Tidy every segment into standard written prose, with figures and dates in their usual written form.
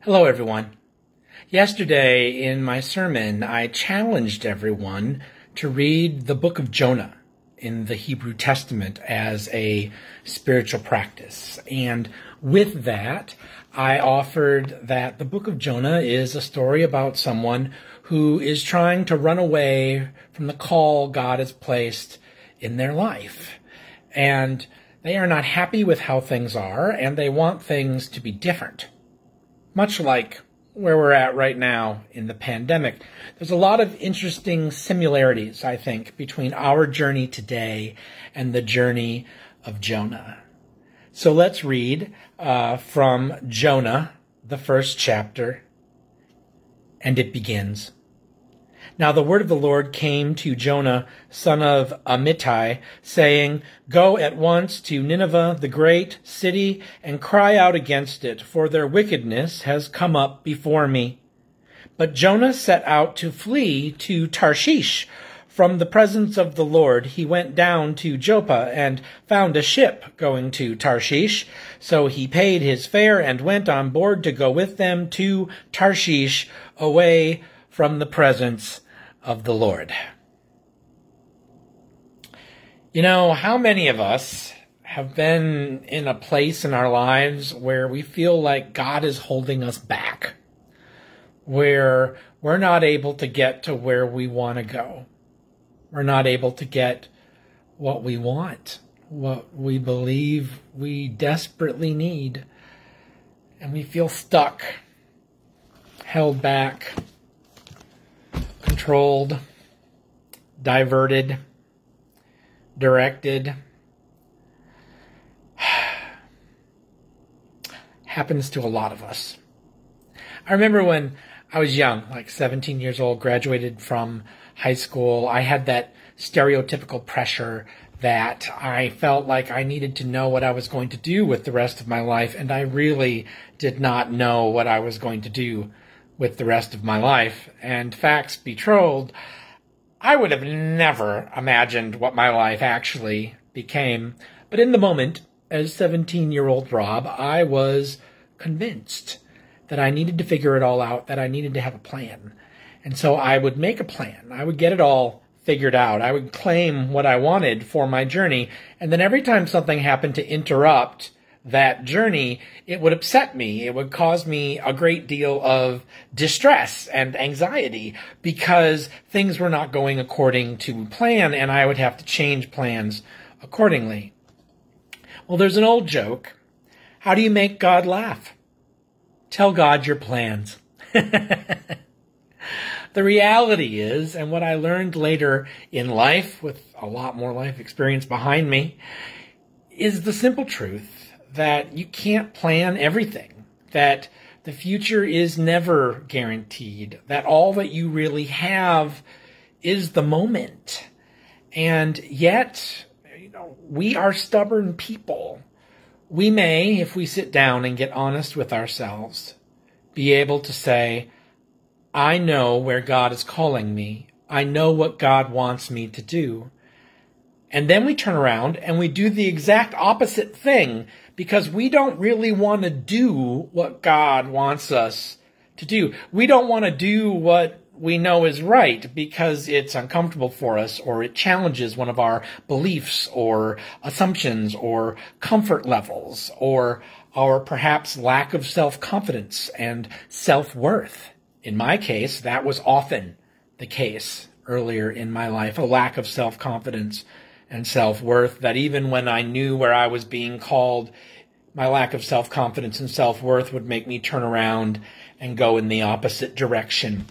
Hello, everyone. Yesterday in my sermon, I challenged everyone to read the book of Jonah in the Hebrew Testament as a spiritual practice. And with that, I offered that the book of Jonah is a story about someone who is trying to run away from the call God has placed in their life. And they are not happy with how things are, and they want things to be different. Much like where we're at right now in the pandemic. There's a lot of interesting similarities, I think, between our journey today and the journey of Jonah. So let's read from Jonah, the first chapter, and it begins. Now the word of the Lord came to Jonah, son of Amittai, saying, Go at once to Nineveh, the great city, and cry out against it, for their wickedness has come up before me. But Jonah set out to flee to Tarshish. From the presence of the Lord he went down to Joppa and found a ship going to Tarshish. So he paid his fare and went on board to go with them to Tarshish, away from the presence of the Lord. You know, how many of us have been in a place in our lives where we feel like God is holding us back, where we're not able to get to where we want to go? We're not able to get what we want, what we believe we desperately need, and we feel stuck, held back, controlled, diverted, directed. Happens to a lot of us. I remember when I was young, like 17 years old, graduated from high school, I had that stereotypical pressure that I felt like I needed to know what I was going to do with the rest of my life, and I really did not know what I was going to do with the rest of my life. And facts be told, I would have never imagined what my life actually became. But in the moment, as 17-year-old Rob, I was convinced that I needed to figure it all out, that I needed to have a plan. And so I would make a plan. I would get it all figured out. I would claim what I wanted for my journey. And then every time something happened to interrupt that journey, it would upset me. It would cause me a great deal of distress and anxiety because things were not going according to plan, and I would have to change plans accordingly. Well, there's an old joke. How do you make God laugh? Tell God your plans. The reality is, and what I learned later in life, with a lot more life experience behind me, is the simple truth that you can't plan everything, that the future is never guaranteed, that all that you really have is the moment. And yet, we are stubborn people. We may, if we sit down and get honest with ourselves, be able to say, I know where God is calling me. I know what God wants me to do. And then we turn around and we do the exact opposite thing because we don't really want to do what God wants us to do. We don't want to do what we know is right because it's uncomfortable for us, or it challenges one of our beliefs or assumptions or comfort levels, or our perhaps lack of self-confidence and self-worth. In my case, that was often the case earlier in my life, a lack of self-confidence and self-worth, that even when I knew where I was being called, my lack of self-confidence and self-worth would make me turn around and go in the opposite direction.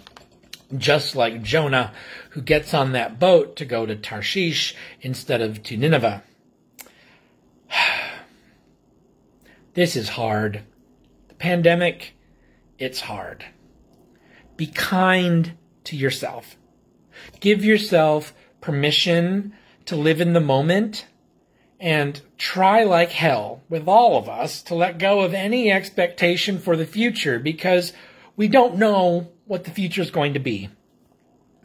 Just like Jonah, who gets on that boat to go to Tarshish instead of to Nineveh. This is hard. The pandemic, it's hard. Be kind to yourself. Give yourself permission to live in the moment, and try like hell with all of us to let go of any expectation for the future, because we don't know what the future is going to be.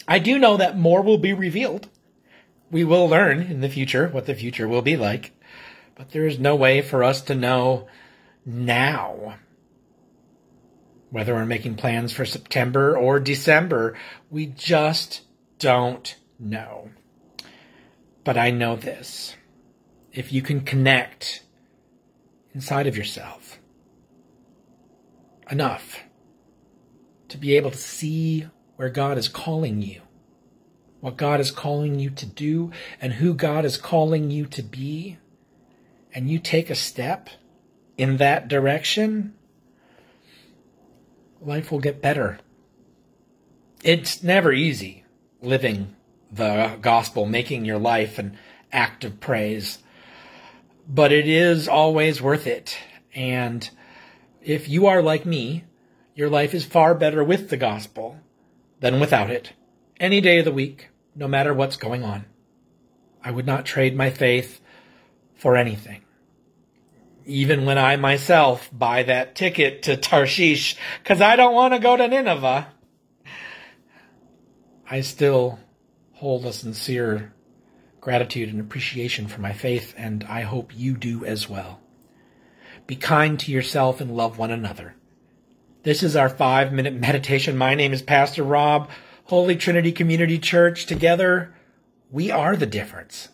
I do know that more will be revealed. We will learn in the future what the future will be like, but there is no way for us to know now. whether we're making plans for September or December. We just don't know. But I know this. If you can connect inside of yourself enough to be able to see where God is calling you, what God is calling you to do, and who God is calling you to be, and you take a step in that direction, life will get better. It's never easy living the gospel, making your life an act of praise, but it is always worth it. And if you are like me, your life is far better with the gospel than without it. Any day of the week, no matter what's going on. I would not trade my faith for anything. Even when I myself buy that ticket to Tarshish because I don't want to go to Nineveh, I still hold a sincere gratitude and appreciation for my faith, and I hope you do as well. Be kind to yourself and love one another. This is our 5-minute meditation. My name is Pastor Rob, Holy Trinity Community Church. Together, we are the difference.